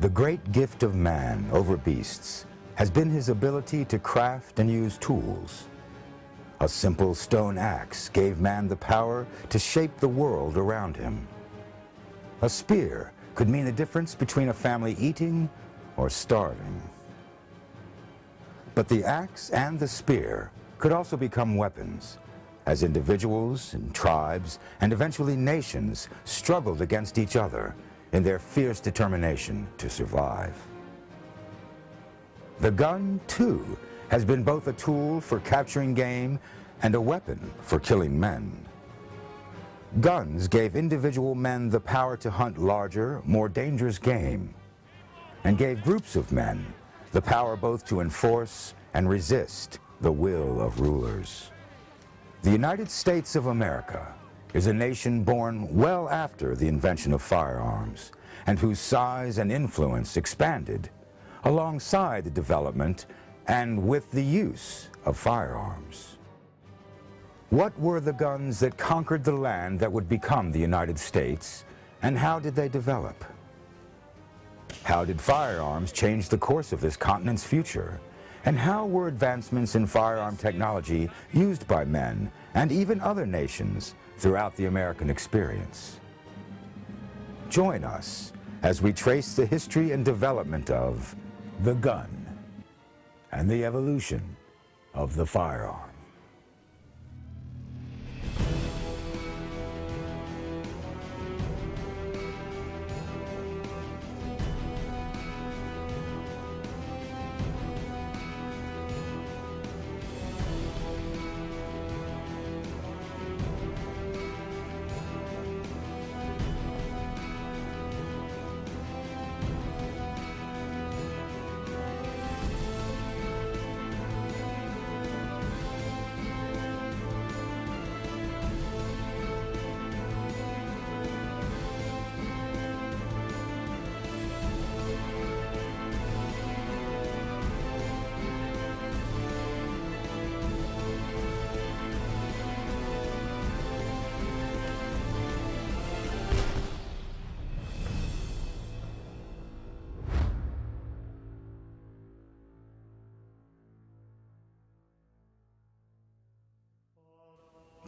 The great gift of man over beasts has been his ability to craft and use tools. A simple stone axe gave man the power to shape the world around him. A spear could mean the difference between a family eating or starving. But the axe and the spear could also become weapons, as individuals and tribes and eventually nations struggled against each other in their fierce determination to survive. The gun, too, has been both a tool for capturing game and a weapon for killing men. Guns gave individual men the power to hunt larger, more dangerous game, and gave groups of men the power both to enforce and resist the will of rulers. The United States of America is a nation born well after the invention of firearms, and whose size and influence expanded alongside the development and with the use of firearms. What were the guns that conquered the land that would become the United States, and how did they develop? How did firearms change the course of this continent's future? And how were advancements in firearm technology used by men and even other nations throughout the American experience? Join us as we trace the history and development of the gun and the evolution of the firearm.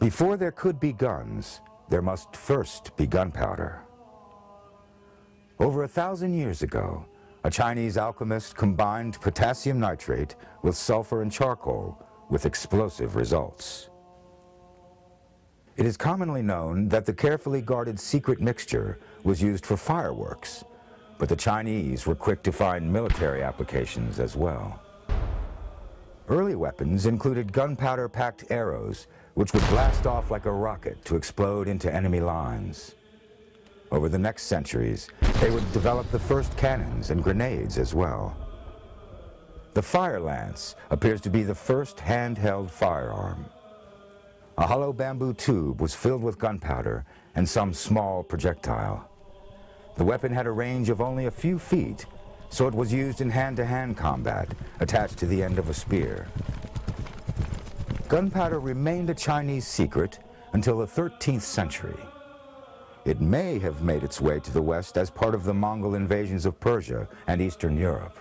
Before there could be guns, there must first be gunpowder. Over 1,000 years ago, a Chinese alchemist combined potassium nitrate with sulfur and charcoal with explosive results. It is commonly known that the carefully guarded secret mixture was used for fireworks, but the Chinese were quick to find military applications as well. Early weapons included gunpowder-packed arrows, which would blast off like a rocket to explode into enemy lines. Over the next centuries, they would develop the first cannons and grenades as well. The fire lance appears to be the first handheld firearm. A hollow bamboo tube was filled with gunpowder and some small projectile. The weapon had a range of only a few feet, so it was used in hand-to-hand combat, attached to the end of a spear. Gunpowder remained a Chinese secret until the 13th century. It may have made its way to the West as part of the Mongol invasions of Persia and Eastern Europe.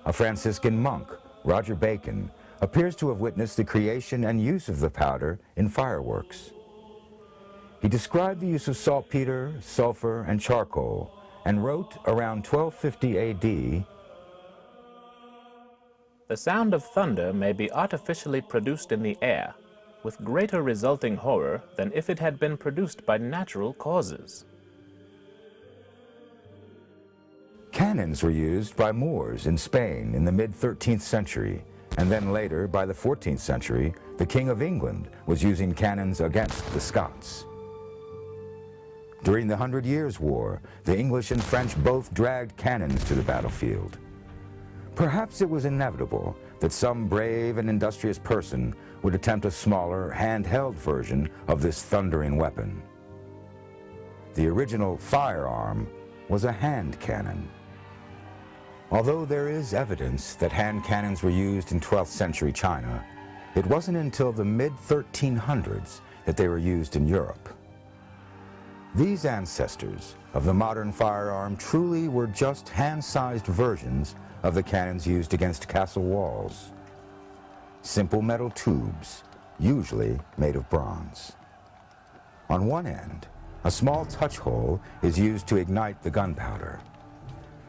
A Franciscan monk, Roger Bacon, appears to have witnessed the creation and use of the powder in fireworks. He described the use of saltpeter, sulfur, and charcoal, and wrote around 1250 AD, "The sound of thunder may be artificially produced in the air, with greater resulting horror than if it had been produced by natural causes." Cannons were used by Moors in Spain in the mid-13th century, and then later, by the 14th century, the King of England was using cannons against the Scots. During the 100 Years' War, the English and French both dragged cannons to the battlefield. Perhaps it was inevitable that some brave and industrious person would attempt a smaller, handheld version of this thundering weapon. The original firearm was a hand cannon. Although there is evidence that hand cannons were used in 12th century China, it wasn't until the mid-1300s that they were used in Europe. These ancestors of the modern firearm truly were just hand-sized versions of the cannons used against castle walls. Simple metal tubes, usually made of bronze. On one end, a small touch hole is used to ignite the gunpowder.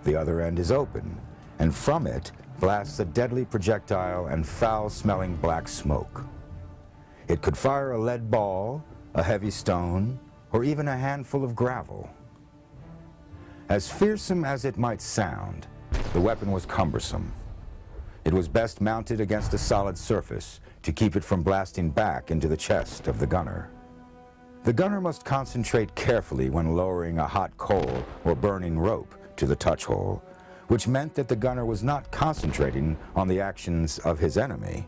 The other end is open, and from it blasts a deadly projectile and foul-smelling black smoke. It could fire a lead ball, a heavy stone, or even a handful of gravel. As fearsome as it might sound, the weapon was cumbersome. It was best mounted against a solid surface to keep it from blasting back into the chest of the gunner. The gunner must concentrate carefully when lowering a hot coal or burning rope to the touch hole, which meant that the gunner was not concentrating on the actions of his enemy.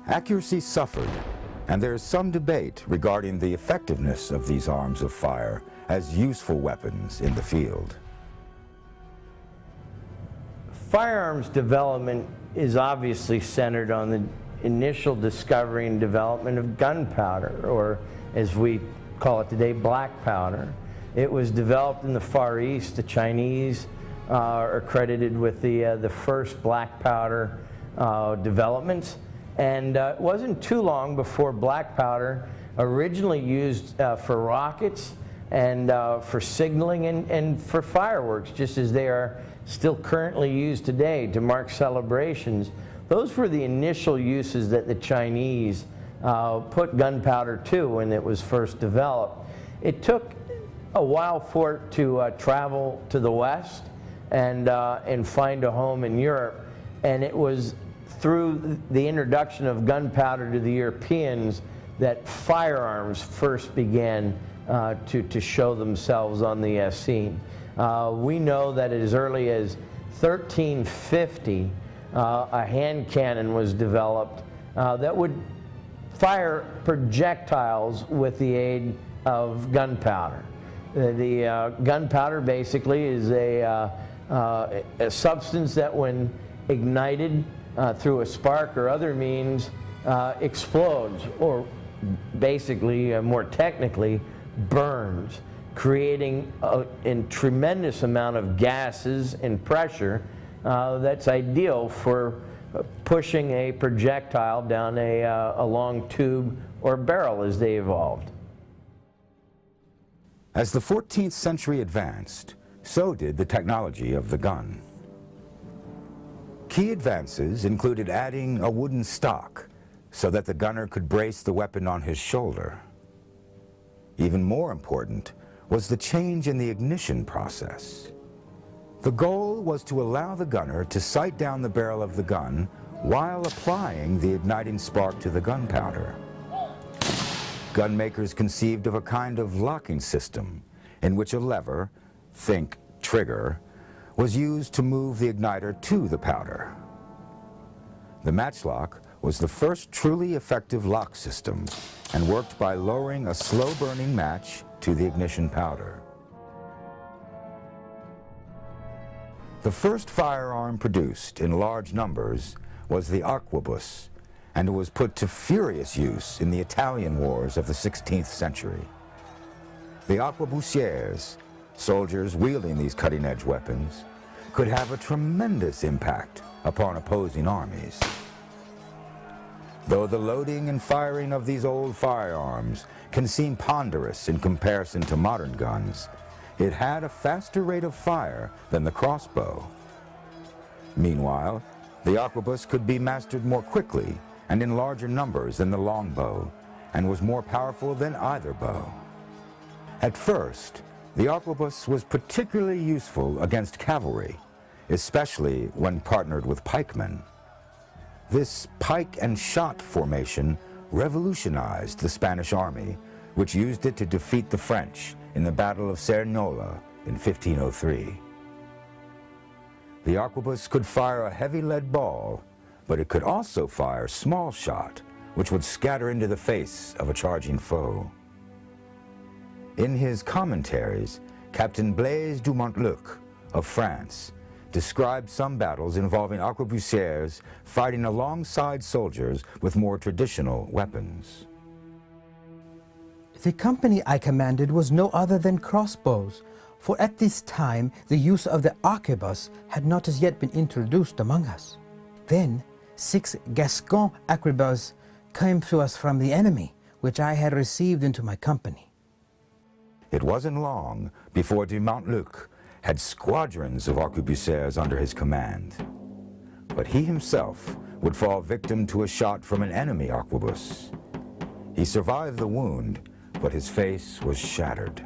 Accuracy suffered, and there is some debate regarding the effectiveness of these arms of fire as useful weapons in the field. Firearms development is obviously centered on the initial discovery and development of gunpowder, or as we call it today, black powder. It was developed in the Far East. The Chinese are credited with the first black powder developments. And it wasn't too long before black powder, originally used for rockets and for signaling and for fireworks, just as they are still currently used today to mark celebrations. Those were the initial uses that the Chinese put gunpowder to when it was first developed. It took a while for it to travel to the West and find a home in Europe, and it was through the introduction of gunpowder to the Europeans that firearms first began to show themselves on the scene. We know that as early as 1350, a hand cannon was developed that would fire projectiles with the aid of gunpowder. The gunpowder basically is a substance that, when ignited through a spark or other means, explodes, or basically, more technically, burns, creating a tremendous amount of gases and pressure that's ideal for pushing a projectile down a long tube or barrel as they evolved. As the 14th century advanced, so did the technology of the gun. Key advances included adding a wooden stock so that the gunner could brace the weapon on his shoulder. Even more important was the change in the ignition process. The goal was to allow the gunner to sight down the barrel of the gun while applying the igniting spark to the gunpowder. Gun makers conceived of a kind of locking system in which a lever, think trigger, was used to move the igniter to the powder. The matchlock was the first truly effective lock system and worked by lowering a slow-burning match to the ignition powder. The first firearm produced in large numbers was the arquebus, and it was put to furious use in the Italian wars of the 16th century. The arquebusiers, soldiers wielding these cutting-edge weapons, could have a tremendous impact upon opposing armies. Though the loading and firing of these old firearms can seem ponderous in comparison to modern guns, it had a faster rate of fire than the crossbow. Meanwhile, the arquebus could be mastered more quickly and in larger numbers than the longbow, and was more powerful than either bow. At first, the arquebus was particularly useful against cavalry, especially when partnered with pikemen. This pike and shot formation revolutionized the Spanish army, which used it to defeat the French in the Battle of Cerignola in 1503. The arquebus could fire a heavy lead ball, but it could also fire small shot, which would scatter into the face of a charging foe. In his commentaries, Captain Blaise du Montluc of France described some battles involving arquebusiers fighting alongside soldiers with more traditional weapons. The company I commanded was no other than crossbows, for at this time the use of the arquebus had not as yet been introduced among us. Then 6 Gascon arquebuses came to us from the enemy, which I had received into my company. It wasn't long before de Montluc had squadrons of arquebusiers under his command. But he himself would fall victim to a shot from an enemy arquebus. He survived the wound, but his face was shattered.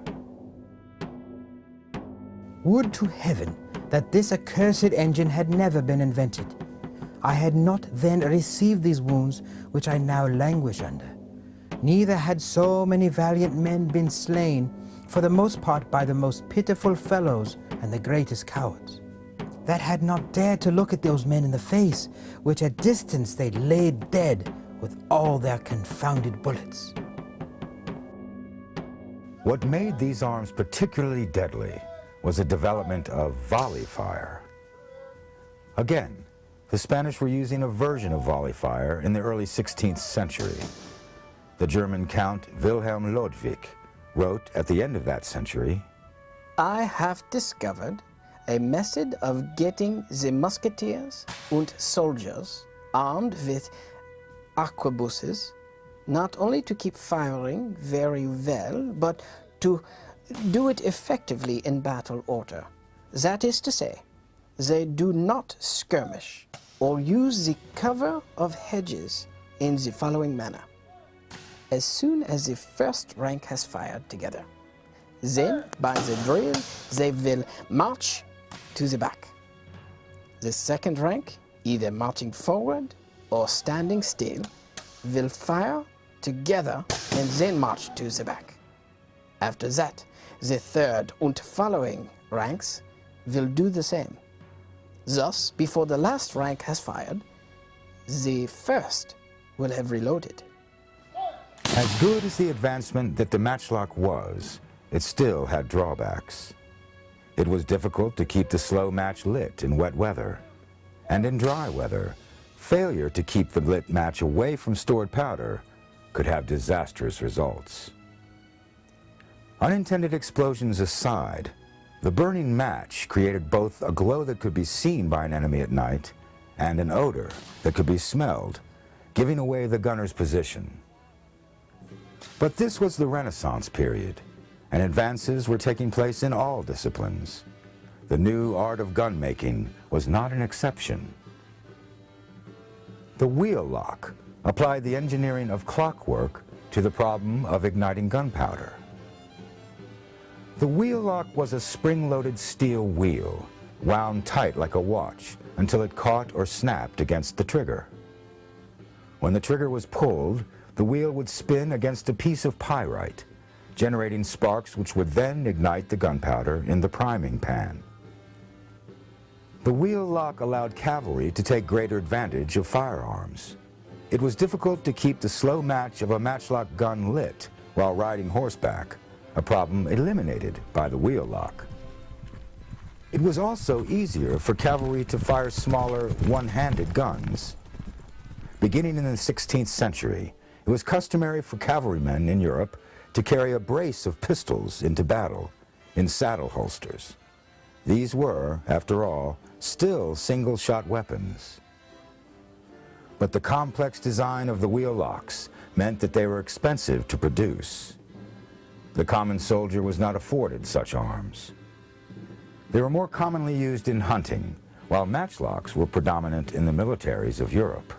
Would to heaven that this accursed engine had never been invented. I had not then received these wounds which I now languish under. Neither had so many valiant men been slain, for the most part by the most pitiful fellows and the greatest cowards, that had not dared to look at those men in the face, which at distance they laid dead with all their confounded bullets. What made these arms particularly deadly was the development of volley fire. Again, the Spanish were using a version of volley fire in the early 16th century. The German Count Wilhelm Ludwig wrote at the end of that century, I have discovered a method of getting the musketeers and soldiers armed with arquebuses, not only to keep firing very well, but to do it effectively in battle order. That is to say, they do not skirmish or use the cover of hedges in the following manner. As soon as the first rank has fired together, then by the drill they will march to the back. The second rank, either marching forward or standing still, will fire together and then march to the back. After that, the third and following ranks will do the same. Thus, before the last rank has fired, the first will have reloaded. as good as the advancement that the matchlock was, it still had drawbacks. It was difficult to keep the slow match lit in wet weather, and in dry weather, failure to keep the lit match away from stored powder could have disastrous results. Unintended explosions aside, the burning match created both a glow that could be seen by an enemy at night and an odor that could be smelled, giving away the gunner's position. But this was the Renaissance period, and advances were taking place in all disciplines. The new art of gun making was not an exception. The wheel lock applied the engineering of clockwork to the problem of igniting gunpowder. The wheel lock was a spring-loaded steel wheel, wound tight like a watch until it caught or snapped against the trigger. When the trigger was pulled, the wheel would spin against a piece of pyrite, generating sparks which would then ignite the gunpowder in the priming pan. The wheel lock allowed cavalry to take greater advantage of firearms. It was difficult to keep the slow match of a matchlock gun lit while riding horseback, a problem eliminated by the wheel lock. It was also easier for cavalry to fire smaller, one-handed guns. Beginning in the 16th century, it was customary for cavalrymen in Europe to carry a brace of pistols into battle in saddle holsters. These were, after all, still single-shot weapons. But the complex design of the wheel locks meant that they were expensive to produce. The common soldier was not afforded such arms. They were more commonly used in hunting, while matchlocks were predominant in the militaries of Europe.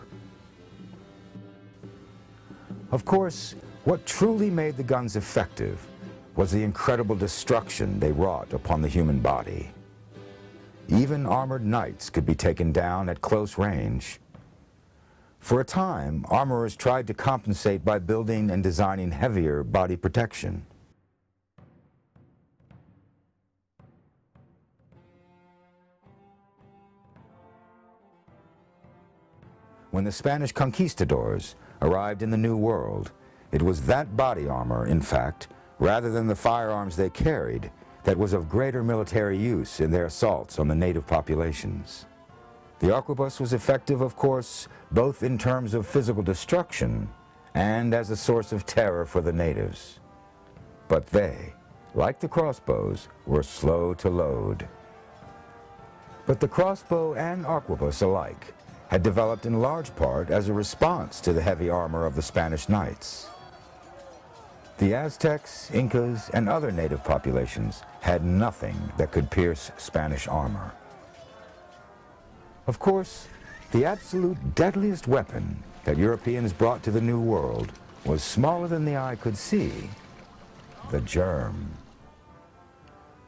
Of course, what truly made the guns effective was the incredible destruction they wrought upon the human body. Even armored knights could be taken down at close range. For a time, armorers tried to compensate by building and designing heavier body protection. When the Spanish conquistadors arrived in the New World, it was that body armor, in fact, rather than the firearms they carried, that was of greater military use in their assaults on the native populations. The arquebus was effective, of course, both in terms of physical destruction and as a source of terror for the natives. but they, like the crossbows, were slow to load. But the crossbow and arquebus alike had developed in large part as a response to the heavy armor of the Spanish knights. The Aztecs, Incas, and other native populations had nothing that could pierce Spanish armor. Of course, the absolute deadliest weapon that Europeans brought to the New World was smaller than the eye could see: the germ.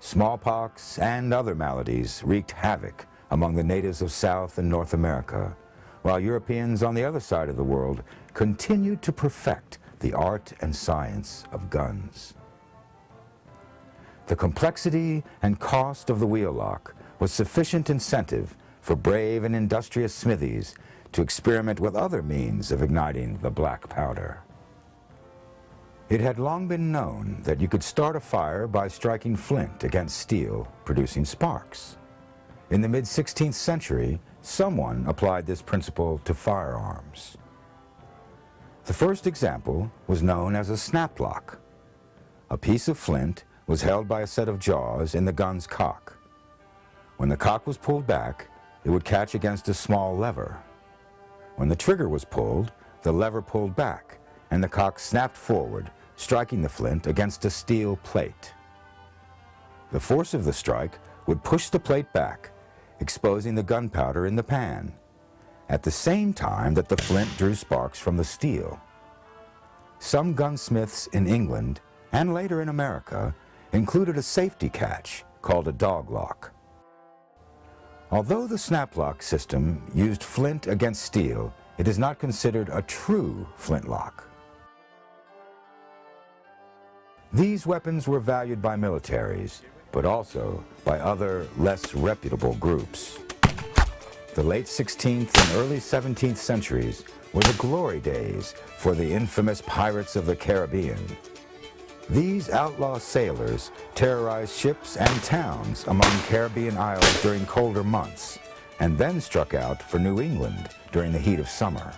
Smallpox and other maladies wreaked havoc among the natives of South and North America, while Europeans on the other side of the world continued to perfect the art and science of guns. The complexity and cost of the wheel-lock was sufficient incentive for brave and industrious smithies to experiment with other means of igniting the black powder. It had long been known that you could start a fire by striking flint against steel, producing sparks. In the mid-16th century, someone applied this principle to firearms. The first example was known as a snaplock. A piece of flint was held by a set of jaws in the gun's cock. When the cock was pulled back, it would catch against a small lever. When the trigger was pulled, the lever pulled back, and the cock snapped forward, striking the flint against a steel plate. The force of the strike would push the plate back, exposing the gunpowder in the pan, at the same time that the flint drew sparks from the steel. Some gunsmiths in England, and later in America, included a safety catch called a dog lock. Although the snaplock system used flint against steel, it is not considered a true flintlock. These weapons were valued by militaries, but also by other, less reputable groups. The late 16th and early 17th centuries were the glory days for the infamous pirates of the Caribbean. These outlaw sailors terrorized ships and towns among Caribbean isles during colder months, and then struck out for New England during the heat of summer.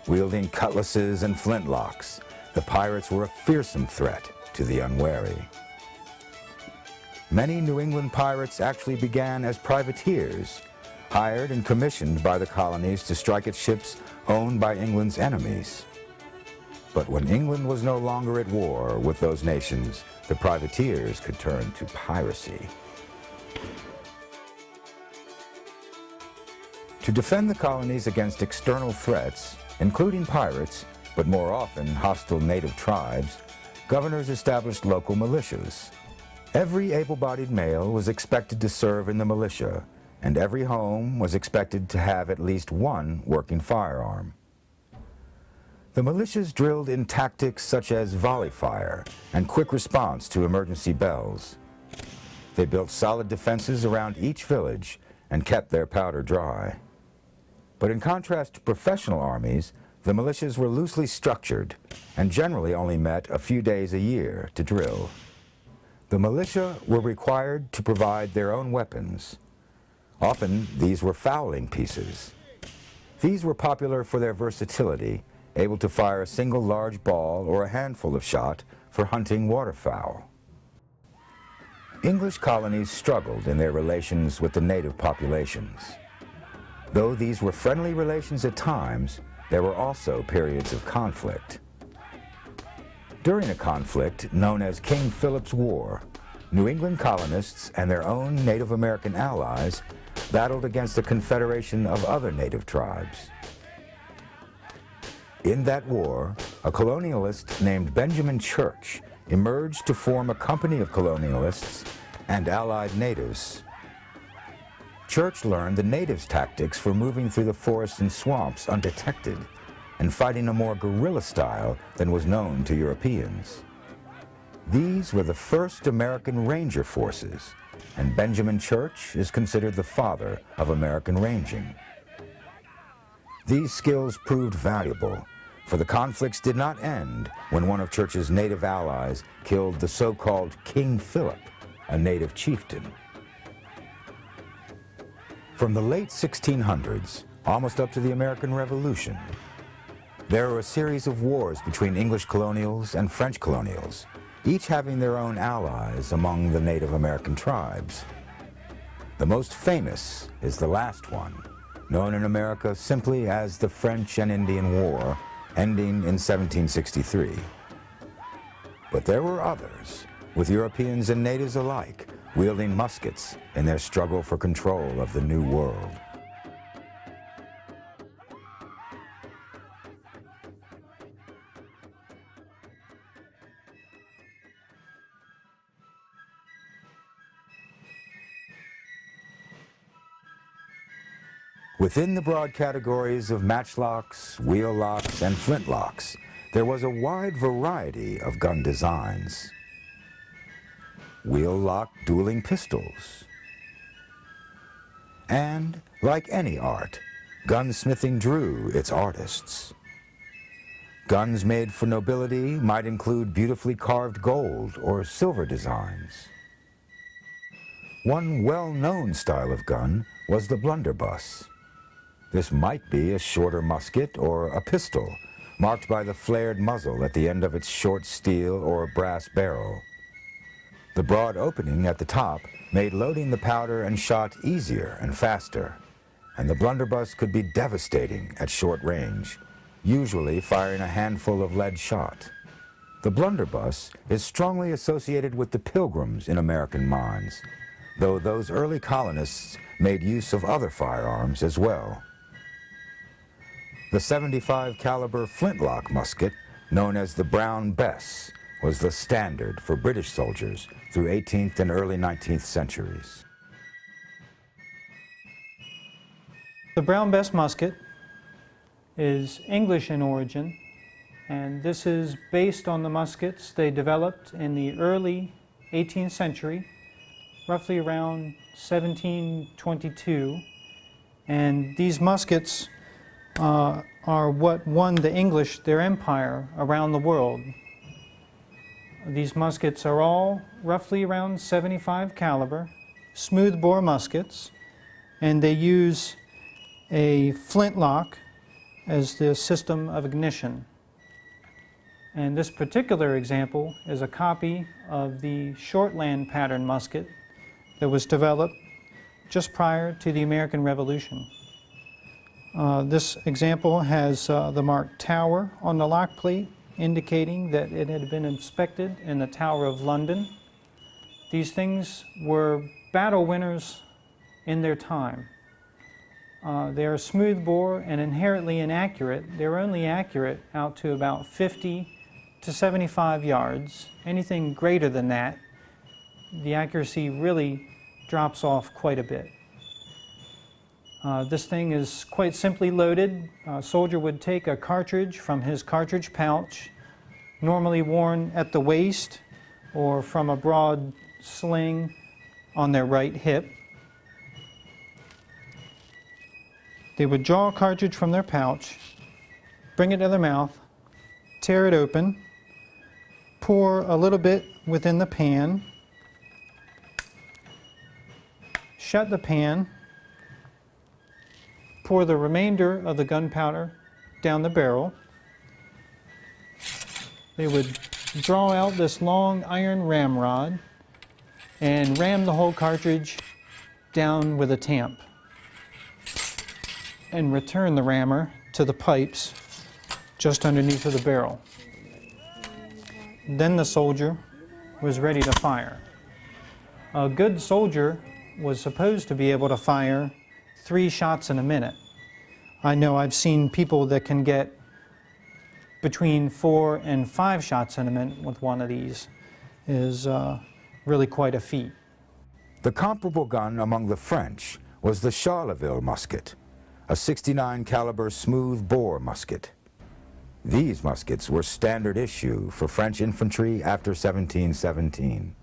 Wielding cutlasses and flintlocks, the pirates were a fearsome threat to the unwary. Many New England pirates actually began as privateers, hired and commissioned by the colonies to strike at ships owned by England's enemies. But when England was no longer at war with those nations, the privateers could turn to piracy. To defend the colonies against external threats, including pirates, but more often hostile native tribes, governors established local militias. Every able-bodied male was expected to serve in the militia, and every home was expected to have at least one working firearm. The militias drilled in tactics such as volley fire and quick response to emergency bells. They built solid defenses around each village and kept their powder dry. But in contrast to professional armies, the militias were loosely structured and generally only met a few days a year to drill. The militia were required to provide their own weapons. Often these were fowling pieces. These were popular for their versatility, able to fire a single large ball or a handful of shot for hunting waterfowl. English colonies struggled in their relations with the native populations. Though these were friendly relations at times, there were also periods of conflict. During a conflict known as King Philip's War, New England colonists and their own Native American allies battled against a confederation of other native tribes. In that war, a colonialist named Benjamin Church emerged to form a company of colonialists and allied natives. Church learned the natives' tactics for moving through the forests and swamps undetected and fighting a more guerrilla style than was known to Europeans. These were the first American Ranger forces, and Benjamin Church is considered the father of American ranging. These skills proved valuable, for the conflicts did not end when one of Church's native allies killed the so-called King Philip, a native chieftain. From the late 1600s, almost up to the American Revolution, there were a series of wars between English colonials and French colonials, each having their own allies among the Native American tribes. The most famous is the last one, known in America simply as the French and Indian War, ending in 1763. But there were others, with Europeans and natives alike, wielding muskets in their struggle for control of the New World. Within the broad categories of matchlocks, wheel locks, and flintlocks, there was a wide variety of gun designs. Wheel-lock dueling pistols. And, like any art, gunsmithing drew its artists. Guns made for nobility might include beautifully carved gold or silver designs. One well-known style of gun was the blunderbuss. This might be a shorter musket or a pistol, marked by the flared muzzle at the end of its short steel or brass barrel. The broad opening at the top made loading the powder and shot easier and faster, and the blunderbuss could be devastating at short range, usually firing a handful of lead shot. The blunderbuss is strongly associated with the Pilgrims in American minds, though those early colonists made use of other firearms as well. The .75 caliber flintlock musket, known as the Brown Bess, was the standard for British soldiers through 18th and early 19th centuries. The Brown Bess musket is English in origin, and this is based on the muskets they developed in the early 18th century, roughly around 1722. And these muskets are what won the English their empire around the world. These muskets are all roughly around .75 caliber, smoothbore muskets, and they use a flintlock as the system of ignition. And this particular example is a copy of the Shortland pattern musket that was developed just prior to the American Revolution. This example has the mark Tower on the lock plate, indicating that it had been inspected in the Tower of London. These things were battle winners in their time. They are smoothbore and inherently inaccurate. They're only accurate out to about 50 to 75 yards. Anything greater than that, the accuracy really drops off quite a bit. This thing is quite simply loaded. A soldier would take a cartridge from his cartridge pouch, normally worn at the waist or from a broad sling on their right hip. They would draw a cartridge from their pouch, bring it to their mouth, tear it open, pour a little bit within the pan, shut the pan, pour the remainder of the gunpowder down the barrel. They would draw out this long iron ramrod and ram the whole cartridge down with a tamp and return the rammer to the pipes just underneath of the barrel. Then the soldier was ready to fire. A good soldier was supposed to be able to fire 3 shots in a minute. I know I've seen people that can get between 4 and 5 shots in a minute with one of these. Is really quite a feat. The comparable gun among the French was the Charleville musket, a .69 caliber smooth bore musket. These muskets were standard issue for French infantry after 1717.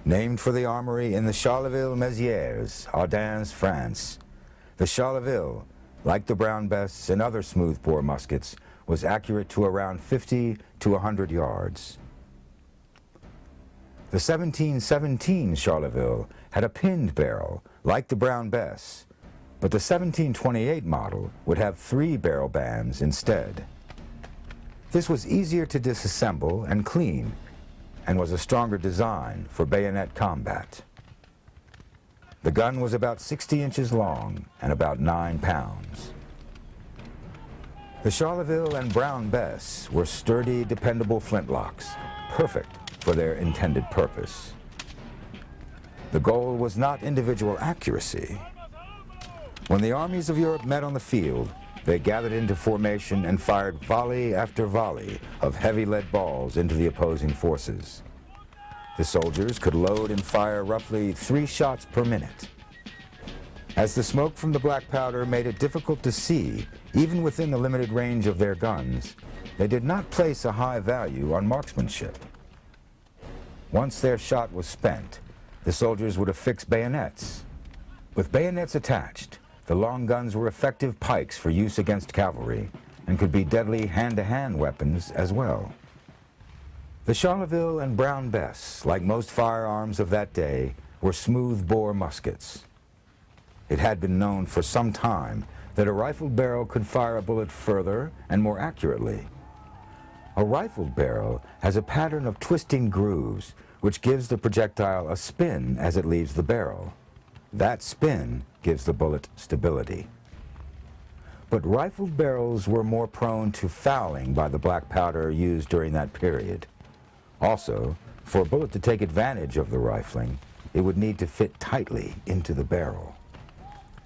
Named for the armory in the Charleville-Mézières, Ardennes, France, the Charleville, like the Brown Bess and other smoothbore muskets, was accurate to around 50 to 100 yards. The 1717 Charleville had a pinned barrel, like the Brown Bess, but the 1728 model would have 3 barrel bands instead. This was easier to disassemble and clean, and was a stronger design for bayonet combat. The gun was about 60 inches long and about 9 pounds. The Charleville and Brown Bess were sturdy, dependable flintlocks, perfect for their intended purpose. The goal was not individual accuracy. When the armies of Europe met on the field, they gathered into formation and fired volley after volley of heavy lead balls into the opposing forces. The soldiers could load and fire roughly 3 shots per minute. As the smoke from the black powder made it difficult to see, even within the limited range of their guns, they did not place a high value on marksmanship. Once their shot was spent, the soldiers would affix bayonets. With bayonets attached, the long guns were effective pikes for use against cavalry and could be deadly hand-to-hand weapons as well. The Charleville and Brown Bess, like most firearms of that day, were smooth-bore muskets. It had been known for some time that a rifled barrel could fire a bullet further and more accurately. A rifled barrel has a pattern of twisting grooves which gives the projectile a spin as it leaves the barrel. That spin gives the bullet stability. But rifled barrels were more prone to fouling by the black powder used during that period. Also, for a bullet to take advantage of the rifling, it would need to fit tightly into the barrel.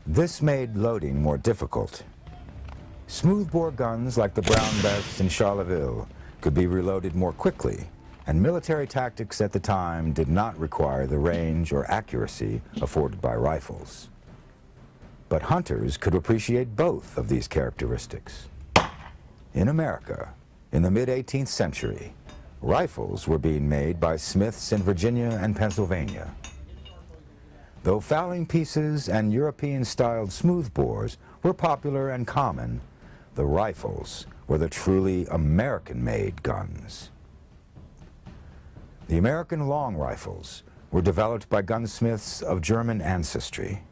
This made loading more difficult. Smoothbore guns like the Brown Bess and Charleville could be reloaded more quickly, and military tactics at the time did not require the range or accuracy afforded by rifles. But hunters could appreciate both of these characteristics. In America, in the mid-18th century, rifles were being made by smiths in Virginia and Pennsylvania. Though fowling pieces and European-styled smoothbores were popular and common, the rifles were the truly American-made guns. The American long rifles were developed by gunsmiths of German ancestry.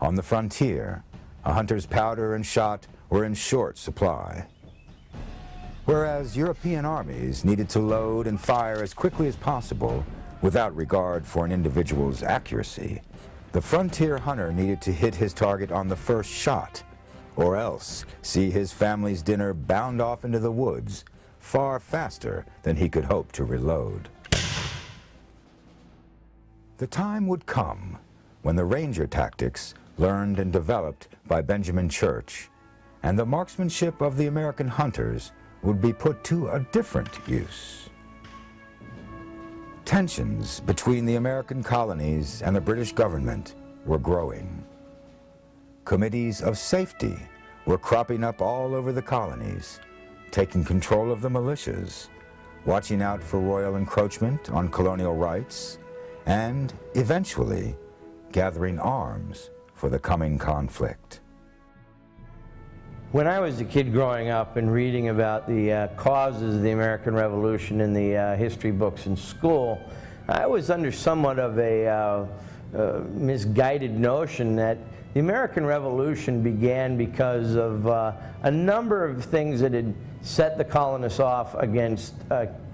On the frontier, a hunter's powder and shot were in short supply. Whereas European armies needed to load and fire as quickly as possible without regard for an individual's accuracy, the frontier hunter needed to hit his target on the first shot, or else see his family's dinner bound off into the woods far faster than he could hope to reload. The time would come when the ranger tactics, learned and developed by Benjamin Church, and the marksmanship of the American hunters would be put to a different use. Tensions between the American colonies and the British government were growing. Committees of safety were cropping up all over the colonies, taking control of the militias, watching out for royal encroachment on colonial rights, and eventually gathering arms for the coming conflict. When I was a kid growing up and reading about the causes of the American Revolution in the history books in school, I was under somewhat of a misguided notion that the American Revolution began because of a number of things that had set the colonists off against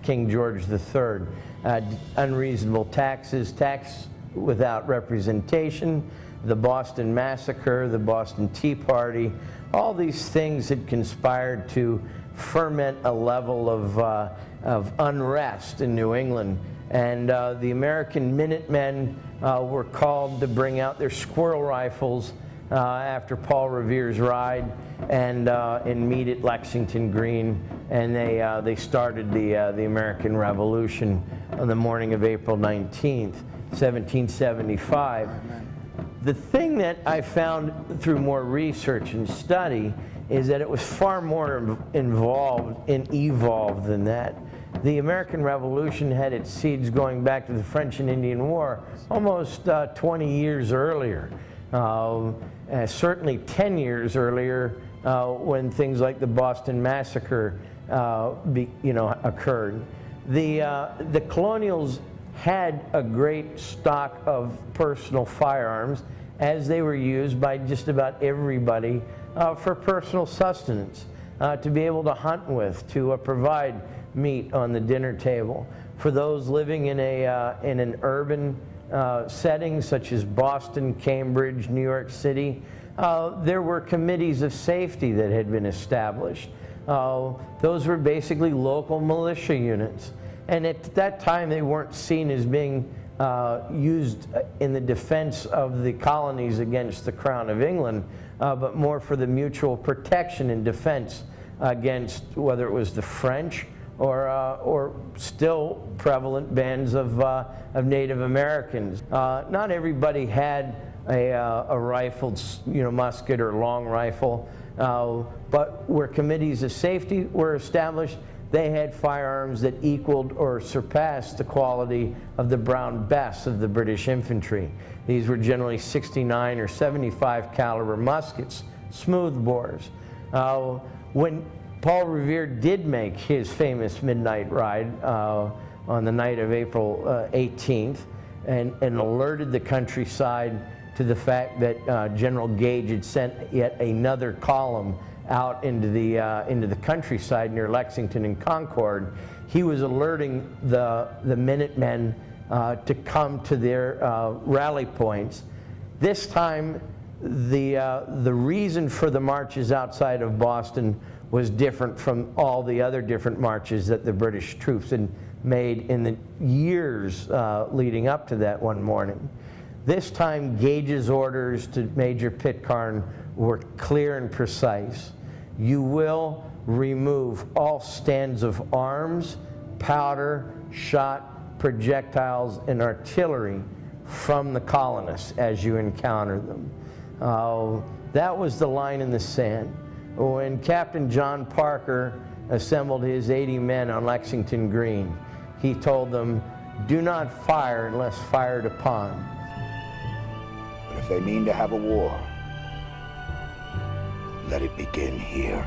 King George III. Unreasonable taxes, tax without representation, the Boston Massacre, the Boston Tea Party. All these things had conspired to ferment a level of unrest in New England. And the American Minutemen were called to bring out their squirrel rifles after Paul Revere's ride and meet at Lexington Green. And they started the American Revolution on the morning of April 19th, 1775. The thing that I found through more research and study is that it was far more involved and evolved than that. The American Revolution had its seeds going back to the French and Indian War almost 20 years earlier. Certainly 10 years earlier when things like the Boston Massacre occurred. The colonials had a great stock of personal firearms, as they were used by just about everybody for personal sustenance, to be able to hunt with, to provide meat on the dinner table. For those living in an urban setting such as Boston, Cambridge, New York City, there were committees of safety that had been established. Those were basically local militia units. And at that time, they weren't seen as being used in the defense of the colonies against the Crown of England, but more for the mutual protection and defense against whether it was the French or still prevalent bands of Native Americans. Not everybody had a rifled, musket or long rifle, but where committees of safety were established, they had firearms that equaled or surpassed the quality of the Brown Bess of the British infantry. These were generally 69 or 75 caliber muskets, smoothbores. When Paul Revere did make his famous midnight ride on the night of April 18th and alerted the countryside to the fact that General Gage had sent yet another column out into the countryside near Lexington and Concord, he was alerting the Minutemen to come to their rally points. This time, the reason for the marches outside of Boston was different from all the other different marches that the British troops had made in the years leading up to that one morning. This time, Gage's orders to Major Pitcairn were clear and precise. You will remove all stands of arms, powder, shot, projectiles, and artillery from the colonists as you encounter them. That was the line in the sand. When Captain John Parker assembled his 80 men on Lexington Green, he told them, "Do not fire unless fired upon." But if they mean to have a war, let it begin here.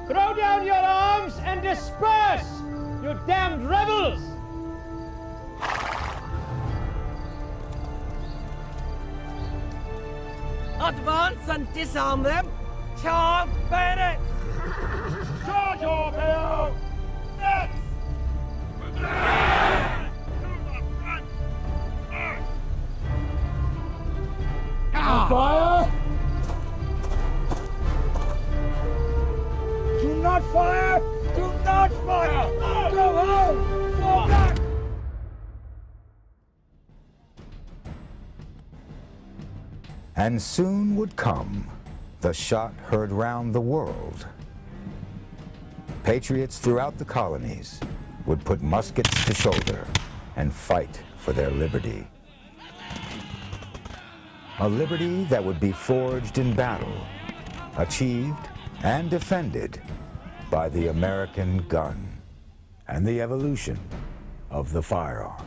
Throw down your arms and disperse, you damned rebels! Advance and disarm them! Charge bayonets! Charge your bayonets! Next! Fire! Do not fire! Do not fire! Go home! Fall back! And soon would come the shot heard round the world. Patriots throughout the colonies would put muskets to shoulder and fight for their liberty. A liberty that would be forged in battle, achieved and defended by the American gun and the evolution of the firearm.